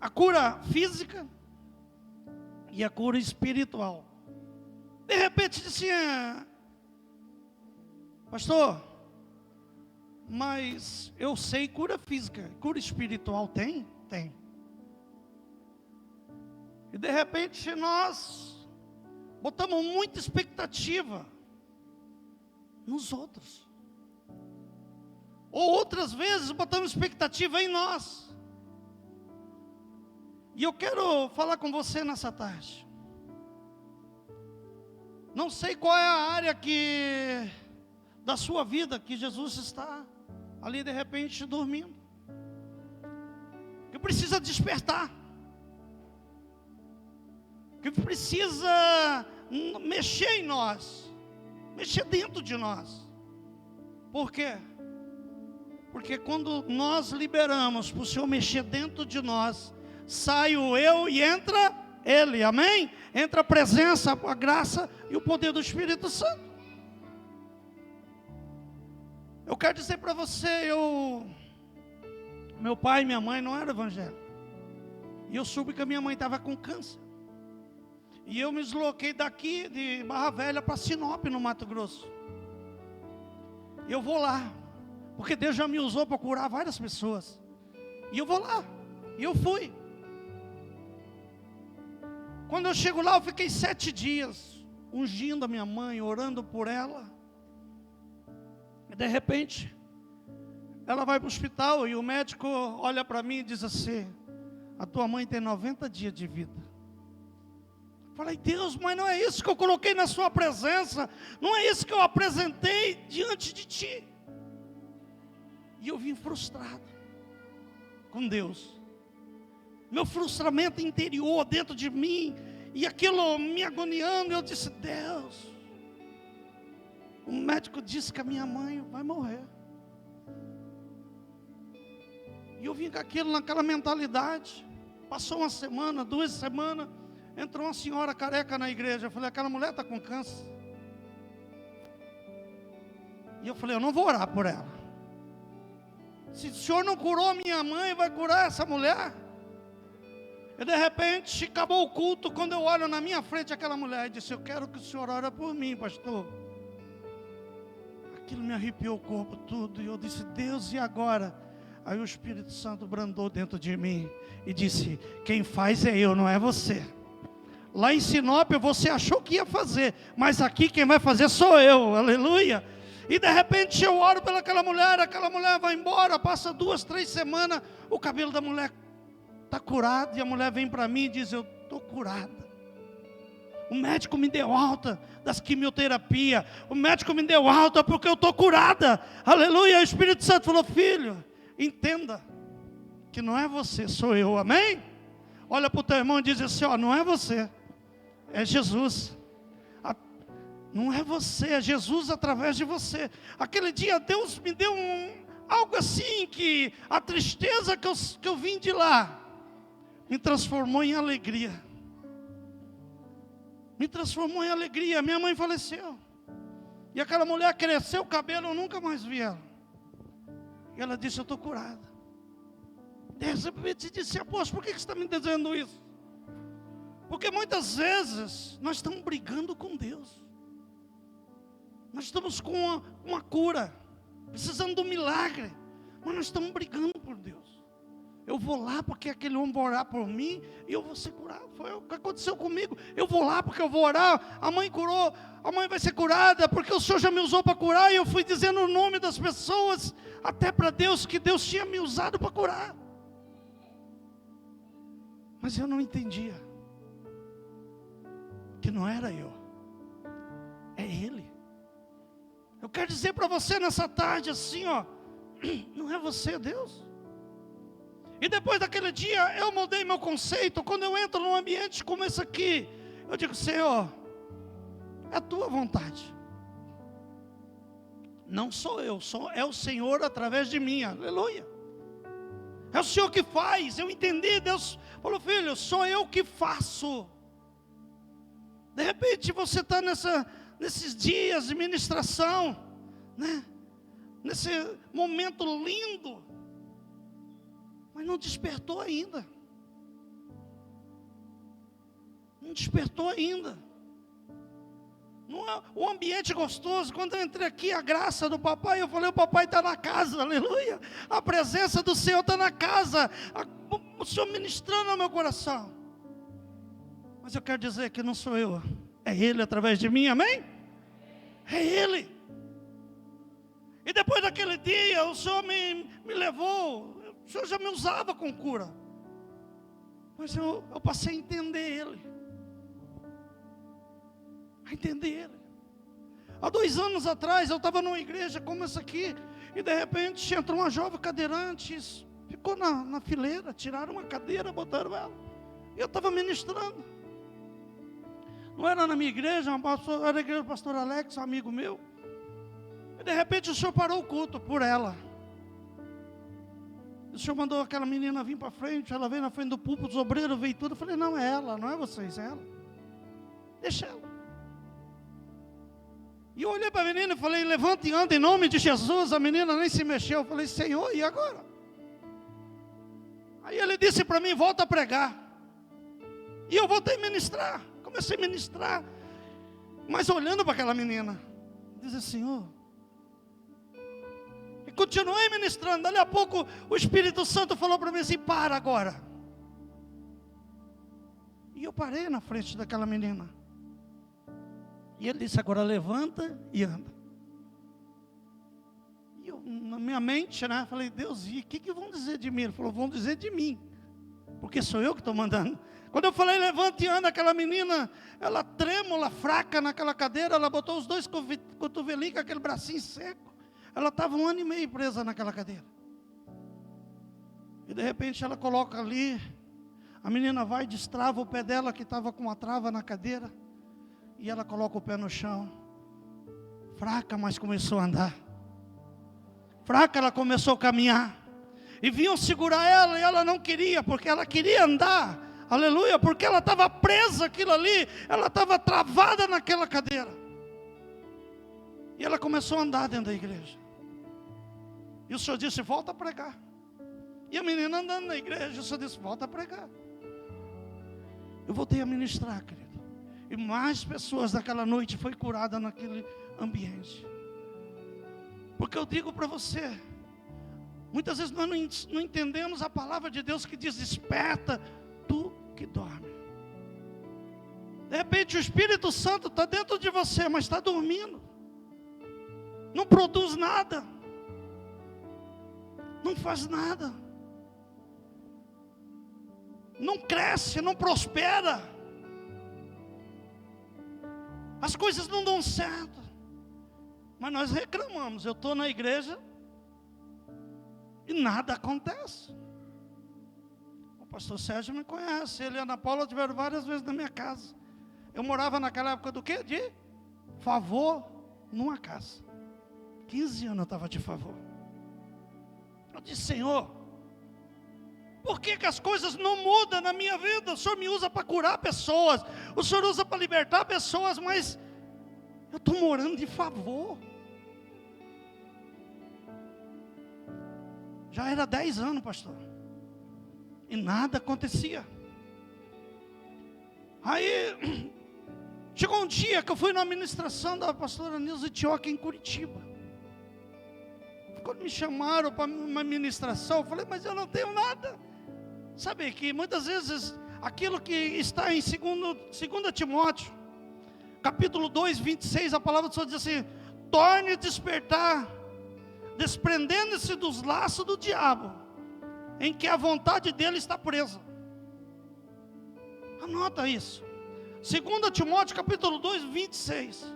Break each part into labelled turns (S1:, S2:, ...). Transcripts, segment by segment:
S1: a cura física e a cura espiritual. De repente disse: pastor, mas eu sei cura física, cura espiritual tem? Tem. E de repente nós botamos muita expectativa nos outros. Ou outras vezes botamos expectativa em nós. E eu quero falar com você nessa tarde. Não sei qual é a área da sua vida que Jesus está ali de repente dormindo, que precisa despertar, que precisa mexer em nós, mexer dentro de nós. Por quê? Porque quando nós liberamos para o Senhor mexer dentro de nós, sai o eu e entra Ele, amém? Entra a presença, a graça e o poder do Espírito Santo. Eu quero dizer para você, meu pai e minha mãe não eram evangélicos. E eu soube que a minha mãe estava com câncer. E eu me desloquei daqui de Barra Velha para Sinop, no Mato Grosso. E eu vou lá, porque Deus já me usou para curar várias pessoas. E eu vou lá, e eu fui. Quando eu chego lá, eu fiquei 7 dias ungindo a minha mãe, orando por ela. E de repente, ela vai para o hospital e o médico olha para mim e diz assim: a tua mãe tem 90 dias de vida. Eu falei: Deus, mas não é isso que eu coloquei na sua presença, não é isso que eu apresentei diante de ti. E eu vim frustrado com Deus. Meu frustramento interior dentro de mim, e aquilo me agoniando, eu disse: Deus, o médico disse que a minha mãe vai morrer. E eu vim com aquilo, naquela mentalidade. Passou 1 semana, 2 semanas, entrou uma senhora careca na igreja. Eu falei: aquela mulher está com câncer. E eu falei: eu não vou orar por ela. Se o Senhor não curou a minha mãe, vai curar essa mulher? E de repente, acabou o culto, quando eu olho na minha frente aquela mulher, e disse: eu quero que o Senhor ore por mim, pastor. Aquilo me arrepiou o corpo tudo, e eu disse: Deus, e agora? Aí o Espírito Santo brandou dentro de mim, e disse: quem faz é eu, não é você. Lá em Sinop você achou que ia fazer, mas aqui quem vai fazer sou eu, aleluia. E de repente eu oro pelaquela mulher, aquela mulher vai embora, passa 2, 3 semanas, o cabelo da mulher está curado, e a mulher vem para mim e diz: eu estou curada. O médico me deu alta das quimioterapia, o médico me deu alta porque eu estou curada, aleluia. O Espírito Santo falou: filho, entenda que não é você, sou eu, amém? Olha para o teu irmão e diz assim: ó, não é você, é Jesus. Não é você, é Jesus através de você. Aquele dia Deus me deu algo assim, que a tristeza que eu vim de lá me transformou em alegria. Me transformou em alegria. Minha mãe faleceu, e aquela mulher cresceu o cabelo, eu nunca mais vi ela. E ela disse: eu estou curada. De repente disse: apóstolo, por que você está me dizendo isso? Porque muitas vezes nós estamos brigando com Deus. Nós estamos com uma cura, precisando de um milagre, mas nós estamos brigando por Deus. Eu vou lá porque aquele homem vai orar por mim e eu vou ser curado. Foi o que aconteceu comigo. Eu vou lá porque eu vou orar. A mãe curou, a mãe vai ser curada porque o Senhor já me usou para curar. E eu fui dizendo o nome das pessoas até para Deus, que Deus tinha me usado para curar. Mas eu não entendia que não era eu, é Ele. Eu quero dizer para você nessa tarde assim, ó, não é você, Deus. E depois daquele dia eu mudei meu conceito. Quando eu entro num ambiente como esse aqui, eu digo: Senhor, é a tua vontade. Não sou eu, é o Senhor através de mim, aleluia. É o Senhor que faz. Eu entendi, Deus falou: filho, sou eu que faço. De repente você está nesses dias de ministração, né? Nesse momento lindo, mas não despertou ainda. Não despertou ainda. Não é o ambiente gostoso. Quando eu entrei aqui, a graça do papai, eu falei, o papai está na casa, aleluia. A presença do Senhor está na casa. O Senhor ministrando ao meu coração. Mas eu quero dizer que não sou eu, é Ele através de mim, amém? É Ele. E depois daquele dia, o Senhor me levou. O Senhor já me usava com cura. Mas eu passei a entender Ele. A entender Ele. Há 2 anos atrás, eu estava numa igreja como essa aqui. E de repente entrou uma jovem cadeirante. Ficou na fileira. Tiraram uma cadeira, botaram ela. E eu estava ministrando. Não era na minha igreja, era a igreja do pastor Alex, um amigo meu. E de repente o Senhor parou o culto por ela. O Senhor mandou aquela menina vir para frente. Ela veio na frente do púlpito, os obreiros veio tudo. Eu falei, não é ela, não é vocês, é ela. Deixa ela. E eu olhei para a menina e falei, levante e anda em nome de Jesus. A menina nem se mexeu. Eu falei, Senhor, e agora? Aí ele disse para mim, volta a pregar. E eu voltei a ministrar. Comecei a ministrar. Mas olhando para aquela menina, dizia, Senhor. E continuei ministrando. Dali a pouco o Espírito Santo falou para mim assim, para agora. E eu parei na frente daquela menina. E ele disse, agora levanta e anda. E eu, na minha mente, né, falei, Deus, e o que vão dizer de mim? Ele falou, vão dizer de mim, porque sou eu que estou mandando. Quando eu falei, levanta e anda, aquela menina, ela trêmula, fraca naquela cadeira, ela botou os 2 cotovelinhos com aquele bracinho seco. Ela estava 1 ano e meio presa naquela cadeira. E de repente ela coloca ali, a menina vai e destrava o pé dela, que estava com uma trava na cadeira. E ela coloca o pé no chão. Fraca, mas começou a andar. Fraca, ela começou a caminhar. E vinham segurar ela, e ela não queria, porque ela queria andar. Aleluia, porque ela estava presa aquilo ali. Ela estava travada naquela cadeira. E ela começou a andar dentro da igreja. E o Senhor disse, volta a pregar. E a menina andando na igreja, o Senhor disse, volta a pregar. Eu voltei a ministrar, querido. E mais pessoas naquela noite foi curada naquele ambiente. Porque eu digo para você, muitas vezes nós não entendemos a palavra de Deus que diz, desperta tu que dorme. De repente o Espírito Santo está dentro de você, mas está dormindo. Não produz nada. Não faz nada. Não cresce, não prospera. As coisas não dão certo. Mas nós reclamamos. Eu estou na igreja e nada acontece. O pastor Sérgio me conhece. Ele e a Ana Paula tiveram várias vezes na minha casa. Eu morava naquela época do quê? De favor numa casa. 15 anos eu estava de favor. Eu disse, Senhor, por que as coisas não mudam na minha vida? O Senhor me usa para curar pessoas, o Senhor usa para libertar pessoas, mas eu estou morando de favor. Já era 10 anos, pastor, e nada acontecia. Aí, chegou um dia que eu fui na administração da pastora Nilza Tioca em Curitiba. Quando me chamaram para uma ministração, eu falei, mas eu não tenho nada. Sabe que muitas vezes aquilo que está em 2 Timóteo, capítulo 2, 26, a palavra do Senhor diz assim, torne a despertar, desprendendo-se dos laços do diabo, em que a vontade dele está presa. Anota isso. 2 Timóteo capítulo 2, 26.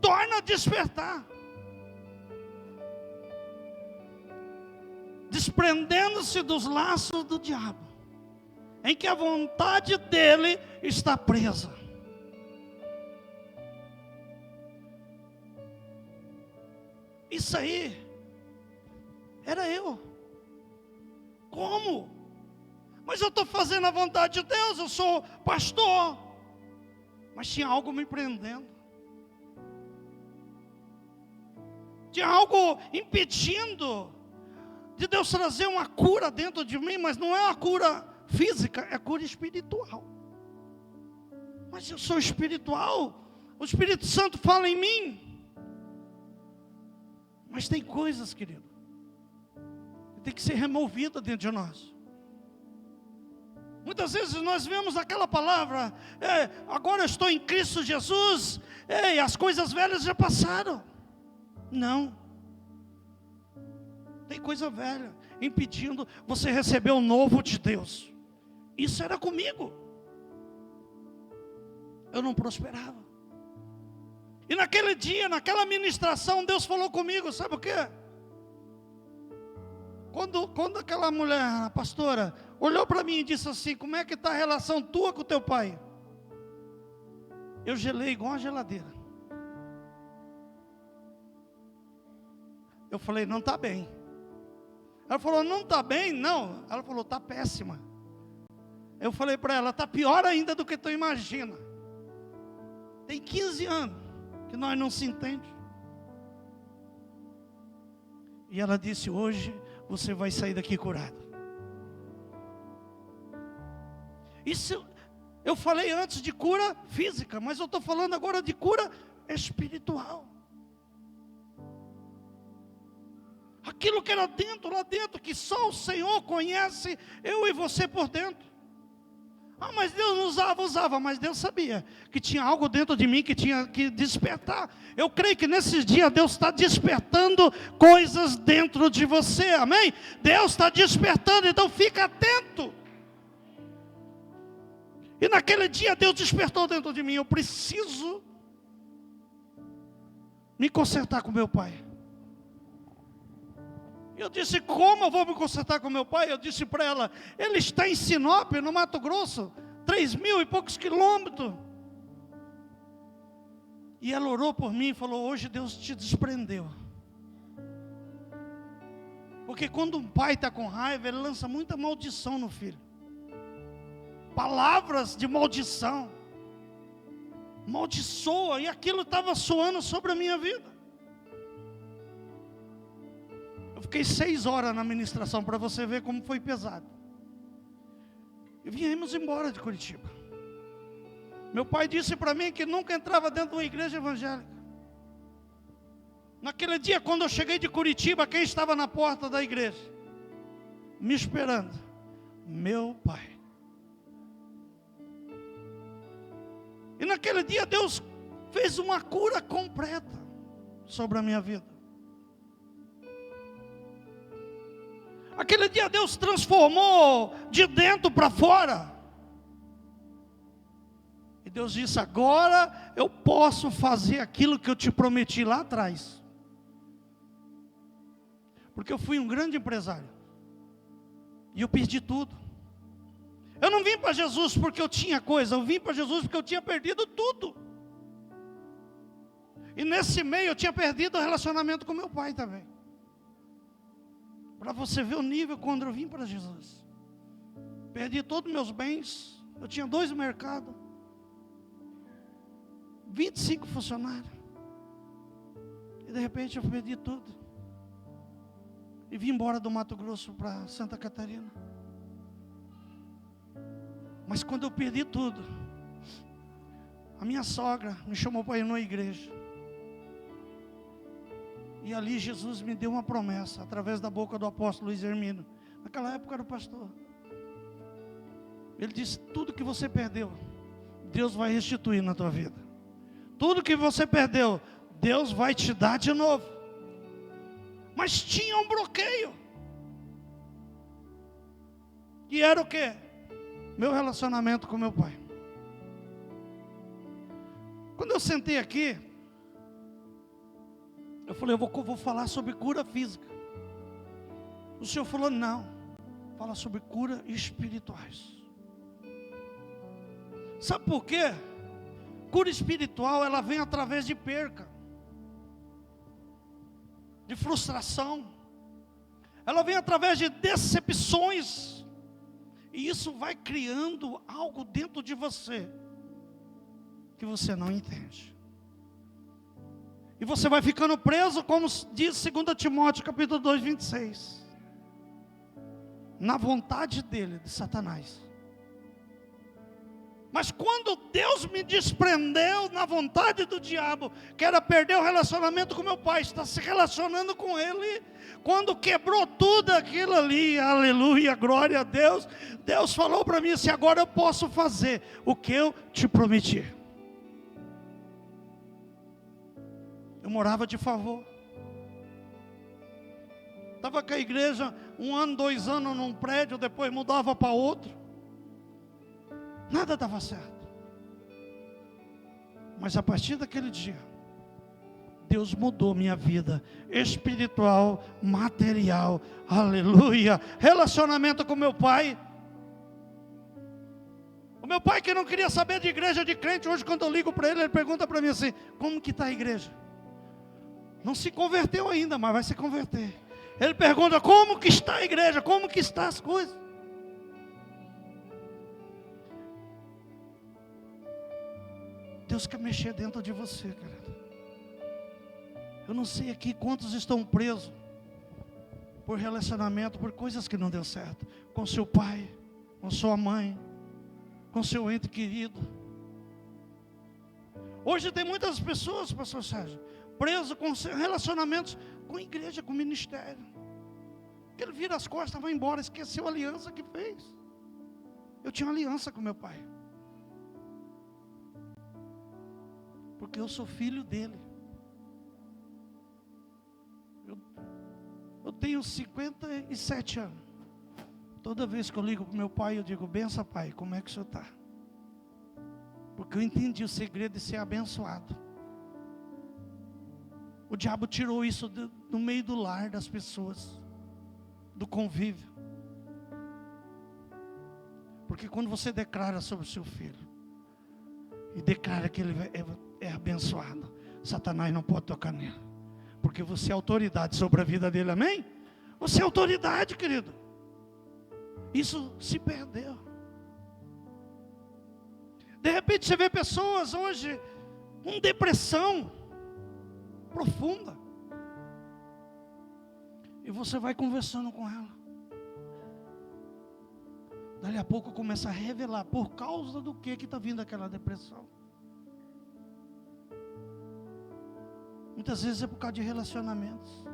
S1: Torna a despertar. Desprendendo-se dos laços do diabo, em que a vontade dele está presa. Isso aí era eu. Como? Mas eu estou fazendo a vontade de Deus, eu sou pastor. Mas tinha algo me prendendo. Tinha algo impedindo de Deus trazer uma cura dentro de mim, mas não é uma cura física, é cura espiritual. Mas eu sou espiritual, o Espírito Santo fala em mim. Mas tem coisas, querido, que tem que ser removida dentro de nós. Muitas vezes nós vemos aquela palavra, agora eu estou em Cristo Jesus, as coisas velhas já passaram. Não. Tem coisa velha impedindo você receber o novo de Deus. Isso era comigo. Eu não prosperava. E naquele dia, naquela ministração, Deus falou comigo, sabe o quê? Quando aquela mulher, a pastora, olhou para mim e disse assim: como é que está a relação tua com o teu pai? Eu gelei igual a geladeira. Eu falei: não está bem. Ela falou: não está bem? Não. Ela falou: está péssima. Eu falei para ela: está pior ainda do que tu imagina. Tem 15 anos que nós não se entendemos. E ela disse: hoje você vai sair daqui curado. Isso eu falei antes de cura física, mas eu estou falando agora de cura espiritual. Aquilo que era lá dentro, que só o Senhor conhece, eu e você por dentro. Ah, mas Deus não usava, mas Deus sabia que tinha algo dentro de mim que tinha que despertar. Eu creio que nesses dias Deus está despertando coisas dentro de você, amém? Deus está despertando, então fica atento. E naquele dia Deus despertou dentro de mim: eu preciso me consertar com meu pai. Eu disse: como eu vou me consertar com meu pai? Eu disse para ela: ele está em Sinop, no Mato Grosso, 3.000 e poucos quilômetros. E ela orou por mim e falou: hoje Deus te desprendeu. Porque quando um pai está com raiva, ele lança muita maldição no filho. Palavras de maldição. Maldiçoa, e aquilo estava soando sobre a minha vida. Eu fiquei 6 horas na ministração, para você ver como foi pesado. E viemos embora de Curitiba. Meu pai disse para mim que nunca entrava dentro de uma igreja evangélica. Naquele dia, quando eu cheguei de Curitiba, quem estava na porta da igreja, me esperando? Meu pai. E naquele dia Deus fez uma cura completa sobre a minha vida. Aquele dia Deus transformou de dentro para fora. E Deus disse: agora eu posso fazer aquilo que eu te prometi lá atrás. Porque eu fui um grande empresário. E eu perdi tudo. Eu não vim para Jesus porque eu tinha coisa. Eu vim para Jesus porque eu tinha perdido tudo. E nesse meio eu tinha perdido o relacionamento com meu pai também. Para você ver o nível quando eu vim para Jesus. Perdi todos os meus bens. Eu tinha 2 mercados. 25 funcionários. E de repente eu perdi tudo. E vim embora do Mato Grosso para Santa Catarina. Mas quando eu perdi tudo, a minha sogra me chamou para ir numa igreja. E ali Jesus me deu uma promessa, através da boca do apóstolo Luiz Hermino. Naquela época era o pastor. Ele disse: tudo que você perdeu, Deus vai restituir na tua vida. Tudo que você perdeu, Deus vai te dar de novo. Mas tinha um bloqueio. E era o quê? Meu relacionamento com meu pai. Quando eu sentei aqui, eu falei: eu vou falar sobre cura física. O Senhor falou: não, fala sobre cura espirituais. Sabe por quê? Cura espiritual, ela vem através de perca, de frustração. Ela vem através de decepções. E isso vai criando algo dentro de você que você não entende. E você vai ficando preso, como diz 2 Timóteo capítulo 2, 26. na vontade dele, de Satanás. Mas quando Deus me desprendeu na vontade do diabo, que era perder o relacionamento com meu pai, está se relacionando com ele, quando quebrou tudo aquilo ali, aleluia, glória a Deus, Deus falou para mim assim: agora eu posso fazer o que eu te prometi. Eu morava de favor, estava com a igreja 1 ano, 2 anos num prédio, depois mudava para outro, nada dava certo. Mas a partir daquele dia, Deus mudou minha vida espiritual, material, aleluia. Relacionamento com meu pai. O meu pai, que não queria saber de igreja, de crente, hoje quando eu ligo para ele, ele pergunta para mim assim: como que está a igreja? Não se converteu ainda, mas vai se converter. Ele pergunta: como que está a igreja? Como que estão as coisas? Deus quer mexer dentro de você, cara. Eu não sei aqui quantos estão presos por relacionamento, por coisas que não deu certo, com seu pai, com sua mãe, com seu ente querido. Hoje tem muitas pessoas, pastor Sérgio, preso com relacionamentos com a igreja, com o ministério. Ele vira as costas, vai embora, esqueceu a aliança que fez. Eu tinha uma aliança com meu pai, porque eu sou filho dele. Eu tenho 57 anos. Toda vez que eu ligo para o meu pai, eu digo: benção, pai, como é que o senhor está? Porque eu entendi o segredo de ser abençoado. O diabo tirou isso do meio do lar das pessoas, do convívio. Porque quando você declara sobre o seu filho, e declara que ele é abençoado, Satanás não pode tocar nele. Porque você é autoridade sobre a vida dele, amém? Você é autoridade, querido. Isso se perdeu. De repente você vê pessoas hoje com depressão profunda, e você vai conversando com ela. Dali a pouco começa a revelar por causa do que está vindo aquela depressão. Muitas vezes é por causa de relacionamentos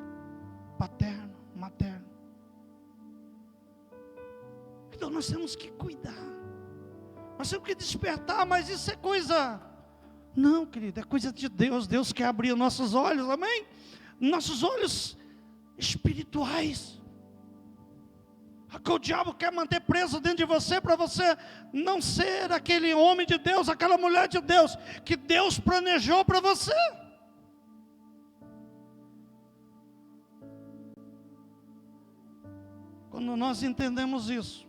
S1: paterno, materno. Então nós temos que cuidar. Nós temos que despertar, mas isso é coisa... Não, querido, é coisa de Deus. Deus quer abrir nossos olhos, amém? Nossos olhos espirituais. Que o diabo quer manter preso dentro de você, para você não ser aquele homem de Deus, aquela mulher de Deus, que Deus planejou para você. Quando nós entendemos isso,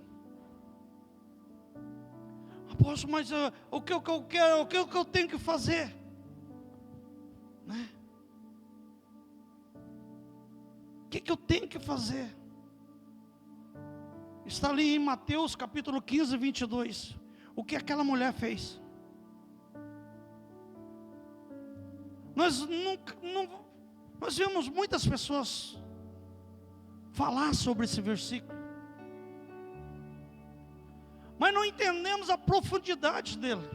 S1: apóstolo, mas o que eu quero, o que eu tenho que fazer, né? O que eu tenho que fazer? Está ali em Mateus capítulo 15, 22. O que aquela mulher fez? Nós vemos muitas pessoas falar sobre esse versículo, mas não entendemos a profundidade dele.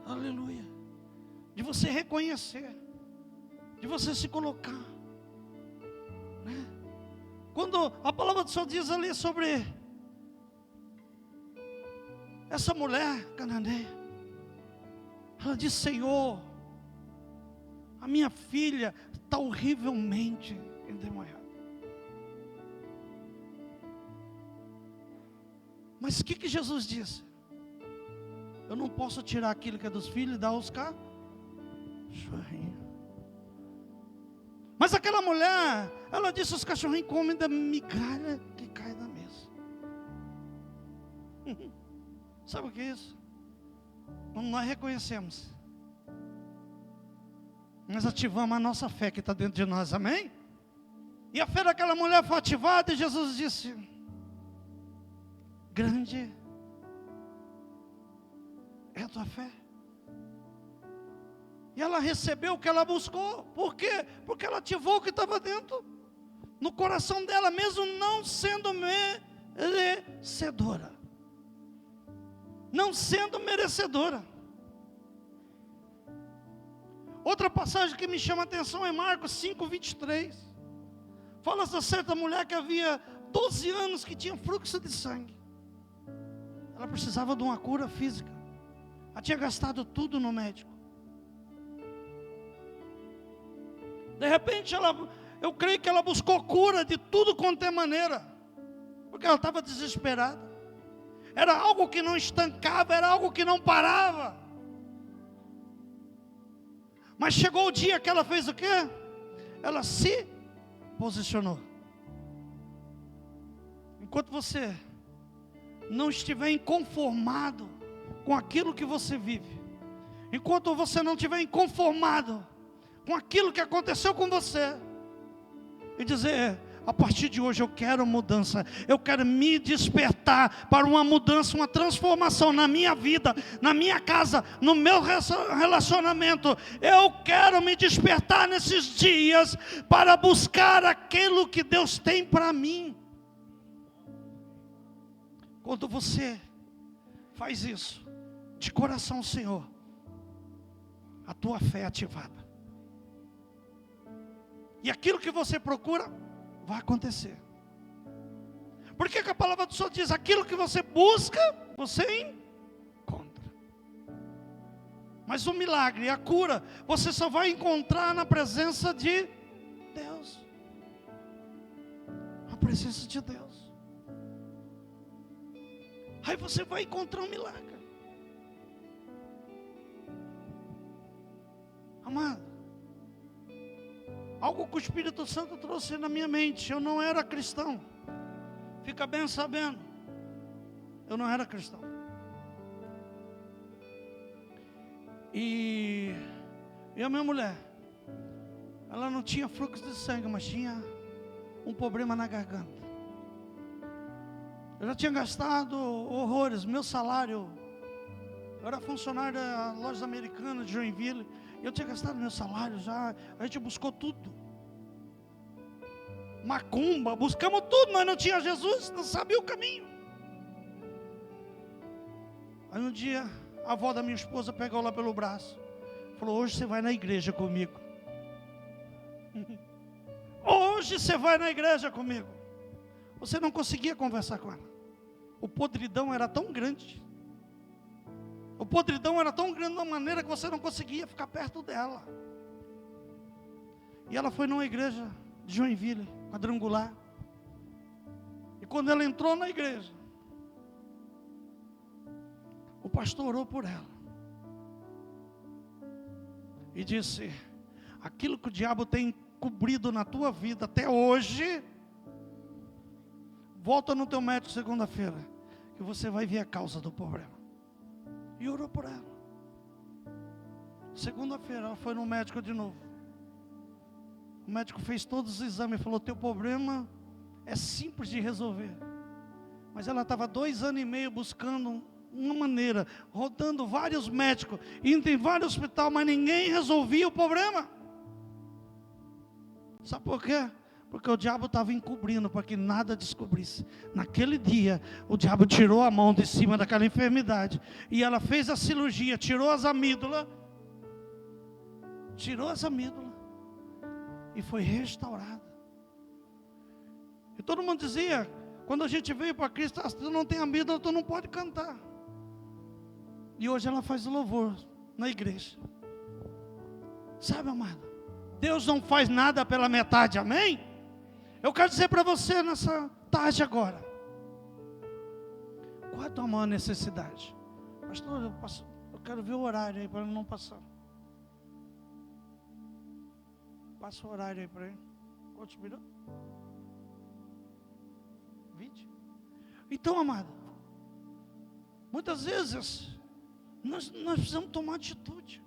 S1: Aleluia. De você reconhecer, de você se colocar, né? Quando a palavra do Senhor diz ali sobre essa mulher cananeia, ela diz: Senhor, a minha filha está horrivelmente endemoniada. Mas o que Jesus disse? Eu não posso tirar aquilo que é dos filhos e dar aos cachorrinhos. Mas aquela mulher, ela disse: os cachorrinhos comem da migalha que cai da mesa. Sabe o que é isso? Quando nós reconhecemos, nós ativamos a nossa fé que está dentro de nós, amém? E a fé daquela mulher foi ativada, e Jesus disse: grande é a tua fé. E ela recebeu o que ela buscou. Por quê? Porque ela ativou o que estava dentro no coração dela, mesmo não sendo merecedora. Não sendo merecedora. Outra passagem que me chama a atenção é Marcos 5:23. Fala de certa mulher que havia 12 anos que tinha fluxo de sangue. Ela precisava de uma cura física. Ela tinha gastado tudo no médico. De repente eu creio que ela buscou cura de tudo quanto é maneira, porque ela estava desesperada. Era algo que não estancava, era algo que não parava. Mas chegou o dia que ela fez o quê? Ela se posicionou. Enquanto você não estiver inconformado com aquilo que você vive, enquanto você não estiver inconformado com aquilo que aconteceu com você, e dizer: a partir de hoje eu quero mudança, eu quero me despertar para uma mudança, uma transformação na minha vida, na minha casa, no meu relacionamento. Eu quero me despertar nesses dias para buscar aquilo que Deus tem para mim. Quando você faz isso de coração, Senhor, a tua fé é ativada. E aquilo que você procura vai acontecer. Por que a palavra do Senhor diz: aquilo que você busca, você encontra. Mas o milagre, a cura, você só vai encontrar na presença de Deus. A presença de Deus. Aí você vai encontrar um milagre. Amado, algo que o Espírito Santo trouxe na minha mente. Eu não era cristão. Fica bem sabendo. Eu não era cristão. E a minha mulher, ela não tinha fluxo de sangue, mas tinha um problema na garganta. Eu já tinha gastado horrores. Meu salário, eu era funcionário da loja americana de Joinville. Eu tinha gastado meu salário já. A gente buscou tudo. Macumba, buscamos tudo, mas não tinha Jesus, não sabia o caminho. Aí um dia, a avó da minha esposa pegou lá pelo braço. Falou: hoje você vai na igreja comigo. Hoje você vai na igreja comigo. Você não conseguia conversar com ela. O podridão era tão grande. O podridão era tão grande de uma maneira que você não conseguia ficar perto dela. E ela foi numa igreja de Joinville, quadrangular. E quando ela entrou na igreja, o pastor orou por ela. E disse: aquilo que o diabo tem cobrido na tua vida até hoje, volta no teu médico segunda-feira, que você vai ver a causa do problema. E orou por ela. Segunda-feira ela foi no médico de novo. O médico fez todos os exames e falou: teu problema é simples de resolver. Mas ela estava 2 anos e meio buscando uma maneira, rodando vários médicos, indo em vários hospitais, mas ninguém resolvia o problema. Sabe por quê? Porque o diabo estava encobrindo para que nada descobrisse. Naquele dia, o diabo tirou a mão de cima daquela enfermidade. E ela fez a cirurgia, tirou as amígdalas. E foi restaurada. E todo mundo dizia, quando a gente veio para Cristo: se tu não tem amígdala, tu não pode cantar. E hoje ela faz louvor na igreja. Sabe, amado, Deus não faz nada pela metade, amém? Eu quero dizer para você nessa tarde agora: qual é a tua maior necessidade? Pastor, eu quero ver o horário aí para não passar. Passa o horário aí para ele. Quantos minutos? 20? Então, amado, muitas vezes nós precisamos tomar atitude.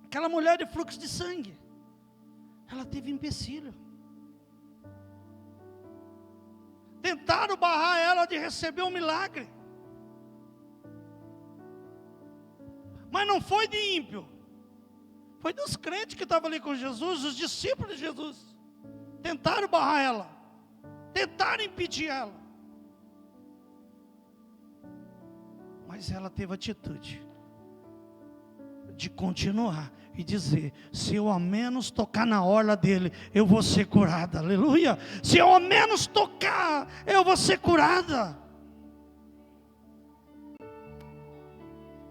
S1: Aquela mulher de fluxo de sangue, ela teve empecilho. Tentaram barrar ela de receber um milagre. Mas não foi de ímpio. Foi dos crentes que estavam ali com Jesus, os discípulos de Jesus. tentaram barrar ela, tentaram impedir ela, mas ela teve atitude de continuar e dizer: se eu ao menos tocar na orla dele, eu vou ser curada. Aleluia. Se eu ao menos tocar, eu vou ser curada.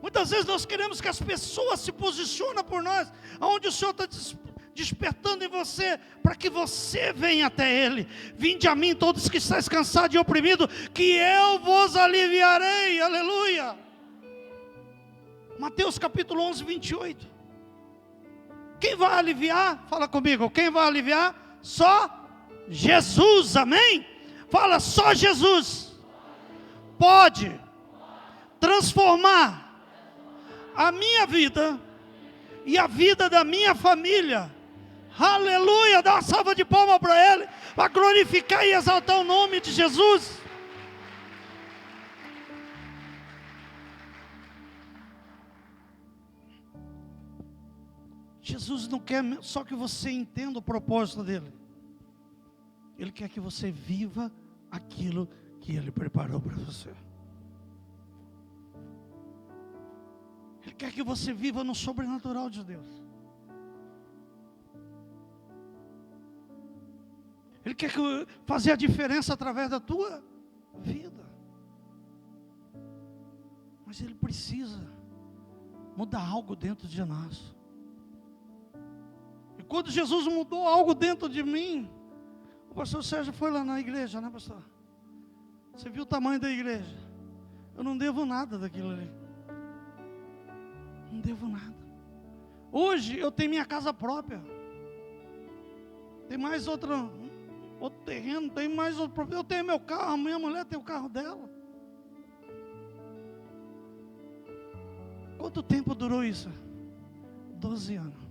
S1: Muitas vezes nós queremos que as pessoas se posicionem por nós, aonde o Senhor está despertando em você, para que você venha até Ele. Vinde a mim todos que estáis cansados e oprimidos, que eu vos aliviarei. Aleluia. Mateus capítulo 11, 28. Quem vai aliviar? Fala comigo. Quem vai aliviar? Só Jesus. Amém? Fala, só Jesus pode transformar a minha vida e a vida da minha família. Aleluia. Dá uma salva de palmas para Ele, para glorificar e exaltar o nome de Jesus. Jesus não quer só que você entenda o propósito dele. Ele quer que você viva aquilo que Ele preparou para você. Ele quer que você viva no sobrenatural de Deus. Ele quer fazer a diferença através da tua vida. Mas Ele precisa mudar algo dentro de nós. E quando Jesus mudou algo dentro de mim, o pastor Sérgio foi lá na igreja, né, pastor? Você viu o tamanho da igreja? Eu não devo nada daquilo ali. Não devo nada. Hoje eu tenho minha casa própria. Tem mais outro terreno, tem mais outro. Eu tenho meu carro, a minha mulher tem o carro dela. Quanto tempo durou isso? 12 anos.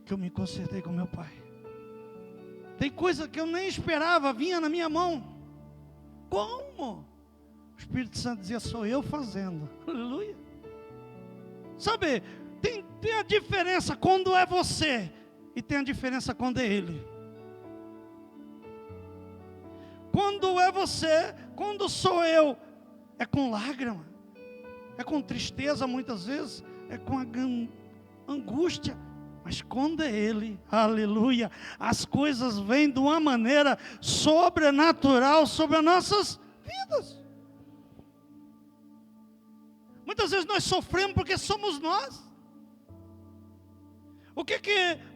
S1: Que eu me consertei com meu pai. Tem coisa que eu nem esperava, vinha na minha mão. Como? O Espírito Santo dizia: sou eu fazendo. Aleluia. Sabe, tem a diferença quando é você, e tem a diferença quando é Ele. Quando é você, quando sou eu, é com lágrima, é com tristeza muitas vezes, é com angústia. Mas quando é Ele, aleluia, as coisas vêm de uma maneira sobrenatural sobre as nossas vidas. Muitas vezes nós sofremos porque somos nós. O que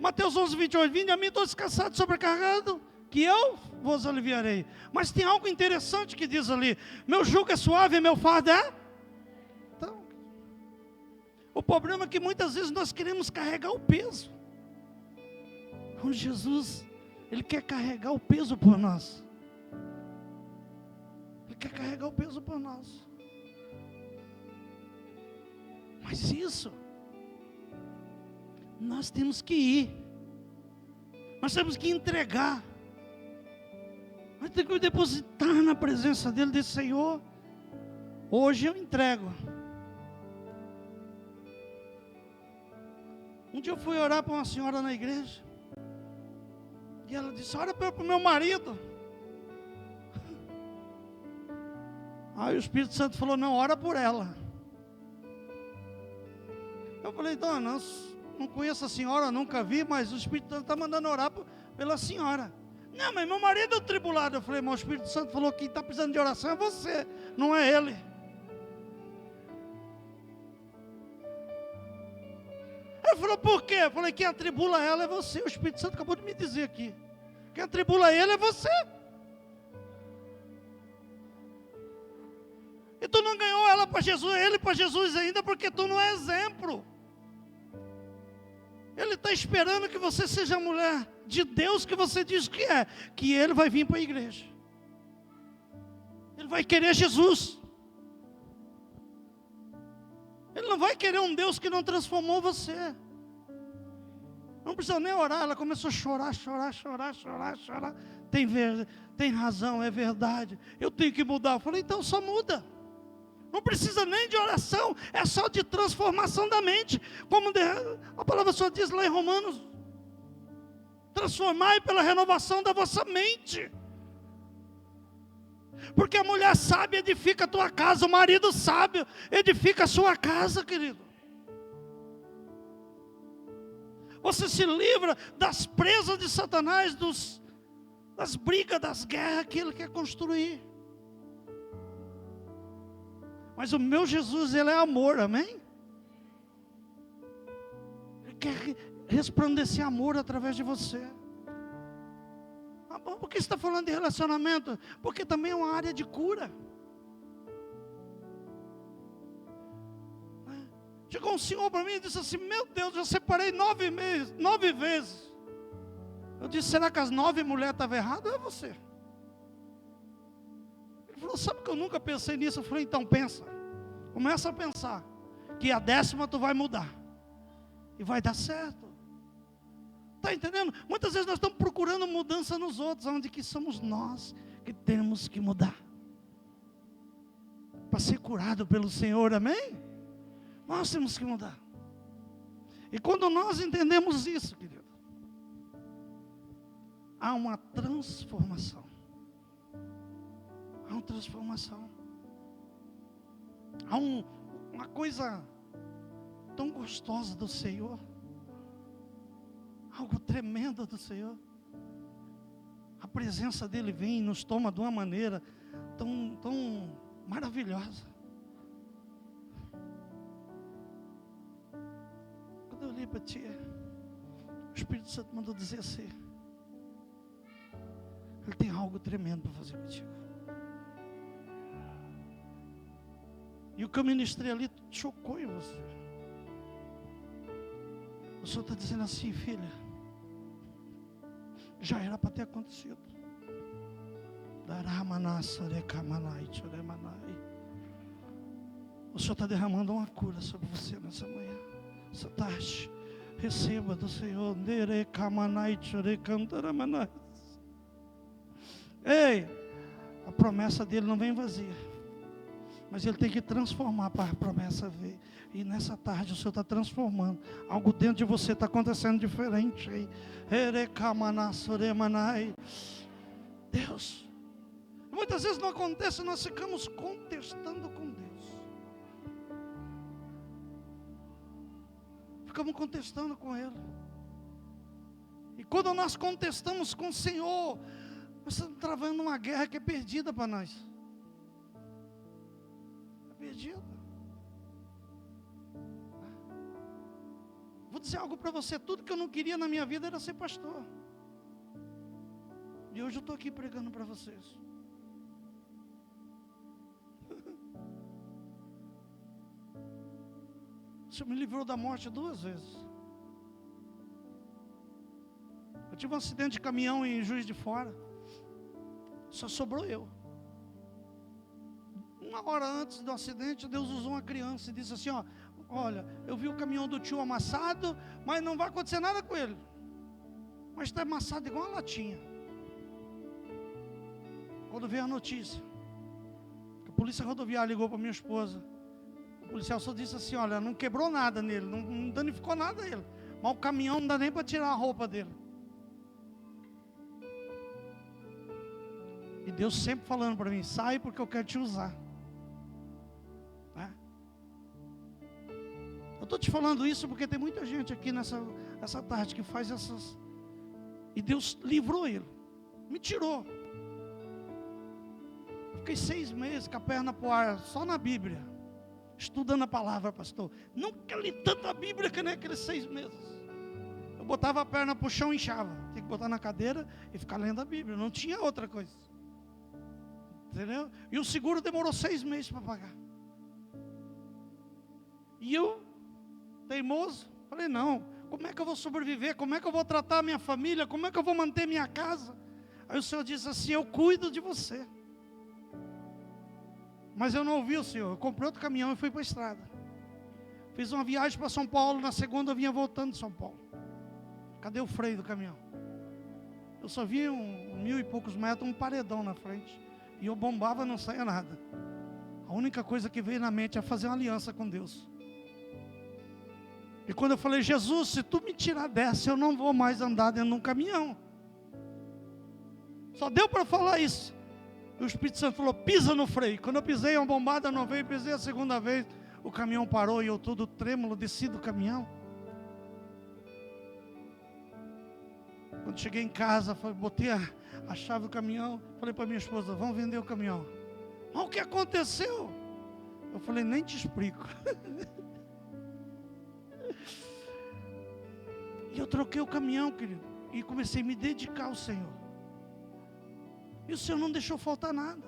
S1: Mateus 11, 28, vinde a mim todos cansados e sobrecarregados, que eu vos aliviarei. Mas tem algo interessante que diz ali: meu jugo é suave e meu fardo é... Então, o problema é que muitas vezes nós queremos carregar o peso. Onde Jesus, Ele quer carregar o peso por nós. Ele quer carregar o peso por nós. Mas isso, nós temos que ir. Nós temos que entregar. Nós temos que depositar na presença dEle, desse Senhor. Hoje eu entrego. Um dia eu fui orar para uma senhora na igreja. E ela disse: ora para o meu marido. Aí o Espírito Santo falou: não, ora por ela. Eu falei: dona, não conheço a senhora, nunca vi, mas o Espírito Santo está mandando orar pela senhora. Não, mas meu marido é tribulado. Eu falei: mas o Espírito Santo falou que está precisando de oração é você, não é ele. Ele falou: por quê? Eu falei: quem atribula ela é você. O Espírito Santo acabou de me dizer aqui. Quem atribula ele é você. E tu não ganhou ela para Jesus, ele para Jesus ainda, porque tu não é exemplo. Ele está esperando que você seja a mulher de Deus que você diz que é. Que ele vai vir para a igreja. Ele vai querer Jesus. Ele não vai querer um Deus que não transformou você. Não precisa nem orar. Ela começou a chorar. Tem razão, é verdade. Eu tenho que mudar. Eu falei: então só muda. Não precisa nem de oração, é só de transformação da mente. Como a palavra só diz lá em Romanos transformai pela renovação da vossa mente. Porque a mulher sábia edifica a tua casa, o marido sábio edifica a sua casa, querido. Você se livra das presas de Satanás, das brigas, das guerras que ele quer construir. Mas o meu Jesus, ele é amor, amém? Ele quer resplandecer amor através de você. Por que você está falando de relacionamento? Porque também é uma área de cura. Chegou um senhor para mim e disse assim: meu Deus, eu separei 9 vezes. Eu disse: será que as 9 mulheres estavam erradas ou é você? Ele falou: sabe que eu nunca pensei nisso? Eu falei: então pensa. Começa a pensar que a 10ª tu vai mudar. E vai dar certo. Está entendendo? Muitas vezes nós estamos procurando mudança nos outros, onde que somos nós que temos que mudar. Para ser curado pelo Senhor, amém? Nós temos que mudar. E quando nós entendemos isso, querido, há uma transformação. Há uma transformação. Há uma coisa tão gostosa do Senhor. Algo tremendo do Senhor. A presença dele vem e nos toma de uma maneira tão maravilhosa. Quando eu olhei para ti, o Espírito Santo mandou dizer assim: ele tem algo tremendo para fazer contigo. E o que eu ministrei ali chocou em você. O Senhor está dizendo assim: filha, já era para ter acontecido. O Senhor está derramando uma cura sobre você nessa manhã, essa tarde. Receba do Senhor. Ei, a promessa dele não vem vazia, mas ele tem que transformar para a promessa vir. E nessa tarde o Senhor está transformando. Algo dentro de você está acontecendo diferente. Deus. Muitas vezes não acontece, nós ficamos contestando com Deus. Ficamos contestando com Ele. E quando nós contestamos com o Senhor, nós estamos travando uma guerra que é perdida para nós. É perdida. Vou dizer algo para você: tudo que eu não queria na minha vida era ser pastor. E hoje eu estou aqui pregando para vocês. O Senhor me livrou da morte 2 vezes. Eu tive um acidente de caminhão em Juiz de Fora. Só sobrou eu. 1 hora antes do acidente, Deus usou uma criança e disse assim: ó, olha, eu vi o caminhão do tio amassado, mas não vai acontecer nada com ele. Mas está amassado igual uma latinha. Quando veio a notícia, a polícia rodoviária ligou para minha esposa. O policial só disse assim: olha, não quebrou nada nele, não danificou nada ele, mas o caminhão não dá nem para tirar a roupa dele. E Deus sempre falando para mim: sai porque eu quero te usar. Eu estou te falando isso porque tem muita gente aqui nessa tarde que faz essas. E Deus livrou ele, me tirou. Eu fiquei 6 meses com a perna para o ar, só na Bíblia, estudando a palavra, pastor. Nunca li tanta Bíblia que nem aqueles 6 meses. Eu botava a perna para o chão e inchava. Tinha que botar na cadeira e ficar lendo a Bíblia. Não tinha outra coisa. Entendeu? E o seguro demorou 6 meses para pagar. E eu, teimoso, falei: não, como é que eu vou sobreviver? Como é que eu vou tratar a minha família? Como é que eu vou manter minha casa? Aí o Senhor disse assim: eu cuido de você. Mas eu não ouvi o Senhor. Eu comprei outro caminhão e fui para a estrada. Fiz uma viagem para São Paulo. Na segunda eu vinha voltando de São Paulo. Cadê o freio do caminhão? Eu só vi 1000 e poucos metros, um paredão na frente. E eu bombava, não saía nada. A única coisa que veio na mente é fazer uma aliança com Deus. E quando eu falei, Jesus, se tu me tirar dessa, eu não vou mais andar dentro de um caminhão. Só deu para falar isso. E o Espírito Santo falou, pisa no freio. Quando eu pisei, uma bombada não veio, pisei a segunda vez, o caminhão parou e eu todo trêmulo, desci do caminhão. Quando cheguei em casa, botei a chave do caminhão, falei para minha esposa, vamos vender o caminhão. Mas o que aconteceu? Eu falei, nem te explico. E eu troquei o caminhão, querido, e comecei a me dedicar ao Senhor. E o Senhor não deixou faltar nada.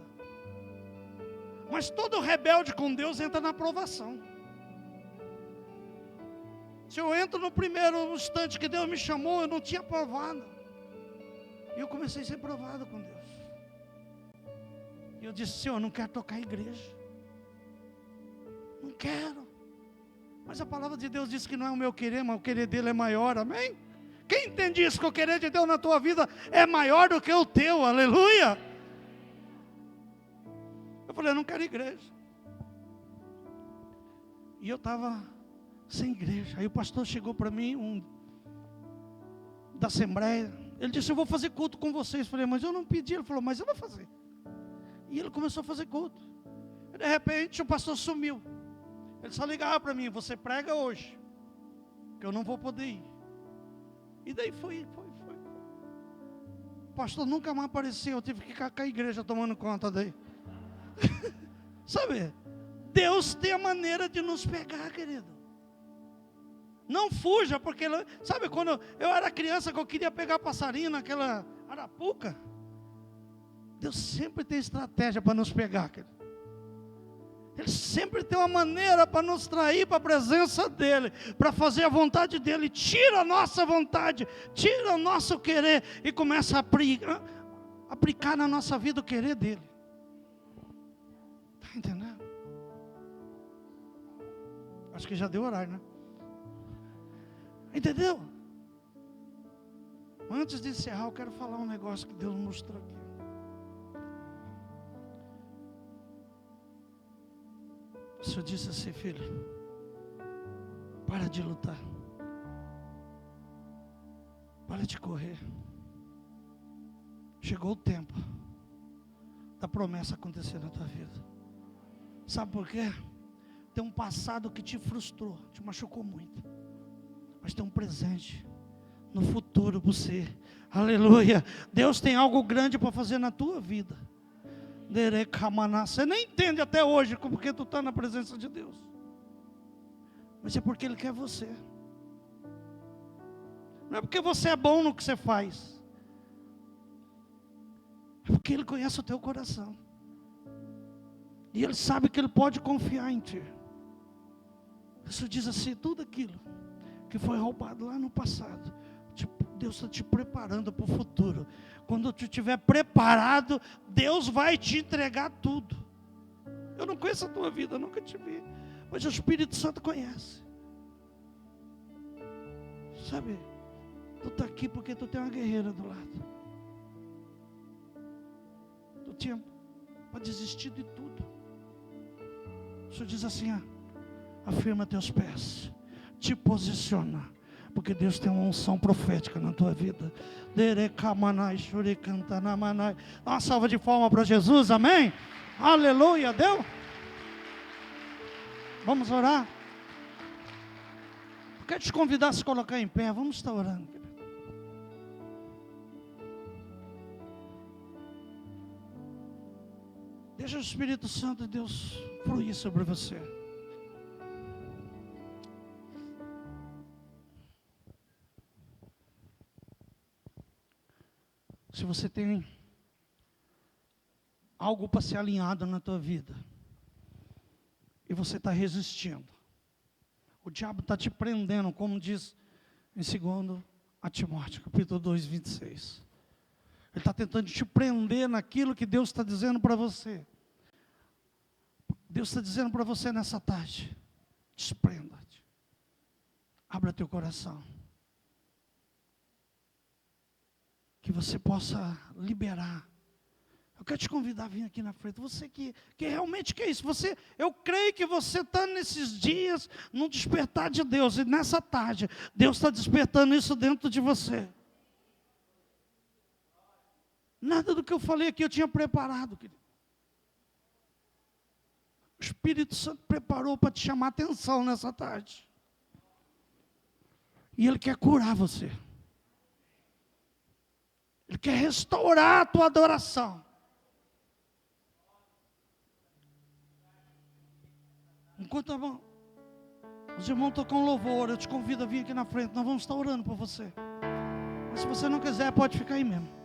S1: Mas todo rebelde com Deus entra na provação. Se eu entro no primeiro instante que Deus me chamou, eu não tinha provado. E eu comecei a ser provado com Deus. E eu disse, Senhor, eu não quero tocar a igreja. Não quero. Mas a palavra de Deus diz que não é o meu querer, mas o querer dele é maior, amém? Quem entende isso, que o querer de Deus na tua vida é maior do que o teu, aleluia? Eu falei, eu não quero igreja. E eu estava sem igreja. Aí o pastor chegou para mim, da Assembleia. Ele disse, eu vou fazer culto com vocês. Eu falei, mas eu não pedi. Ele falou, mas eu vou fazer. E ele começou a fazer culto. E de repente o pastor sumiu. Ele só ligava para mim, você prega hoje, que eu não vou poder ir. E daí foi. O pastor nunca mais apareceu, eu tive que ficar com a igreja tomando conta daí. Sabe, Deus tem a maneira de nos pegar, querido. Não fuja, porque, sabe, quando eu era criança, que eu queria pegar passarinho naquela arapuca, Deus sempre tem estratégia para nos pegar, querido. Ele sempre tem uma maneira para nos trair para a presença dEle, para fazer a vontade dEle. Tira a nossa vontade, tira o nosso querer e começa a aplicar na nossa vida o querer dEle. Está entendendo? Acho que já deu horário, né? Entendeu? Antes de encerrar, eu quero falar um negócio que Deus mostrou aqui. O Senhor disse assim, filho, para de lutar, para de correr. Chegou o tempo da promessa acontecer na tua vida. Sabe por quê? Tem um passado que te frustrou, te machucou muito, mas tem um presente no futuro para você. Aleluia. Deus tem algo grande para fazer na tua vida. Você nem entende até hoje porque tu está na presença de Deus, mas é porque Ele quer você. Não é porque você é bom no que você faz, é porque Ele conhece o teu coração, e Ele sabe que Ele pode confiar em ti. Isso diz assim, tudo aquilo que foi roubado lá no passado, Deus está te preparando para o futuro. Quando tu estiver preparado, Deus vai te entregar tudo. Eu não conheço a tua vida, eu nunca te vi, mas o Espírito Santo conhece. Sabe, tu está aqui porque tu tem uma guerreira do lado. Tu tinha para desistir de tudo. O Senhor diz assim, afirma teus pés, te posiciona, porque Deus tem uma unção profética na tua vida. Dá uma salva de palmas para Jesus, amém? Aleluia, deu? Vamos orar? Eu quero te convidar a se colocar em pé, vamos estar orando, querido. Deixa o Espírito Santo de Deus fluir sobre você. Se você tem algo para ser alinhado na tua vida, e você está resistindo, o diabo está te prendendo, como diz em 2 Timóteo, capítulo 2, 26. Ele está tentando te prender naquilo que Deus está dizendo para você. Deus está dizendo para você nessa tarde, desprenda-te, abra teu coração, que você possa liberar Eu quero te convidar a vir aqui na frente. Você que realmente quer isso. Eu creio que você está nesses dias no despertar de Deus. E nessa tarde, Deus está despertando isso dentro de você. Nada do que eu falei aqui eu tinha preparado, querido. O Espírito Santo preparou para te chamar a atenção nessa tarde. E Ele quer curar você. Ele quer restaurar a tua adoração. Enquanto os irmãos tocam louvor, eu te convido a vir aqui na frente. Nós vamos estar orando por você. Mas se você não quiser, pode ficar aí mesmo.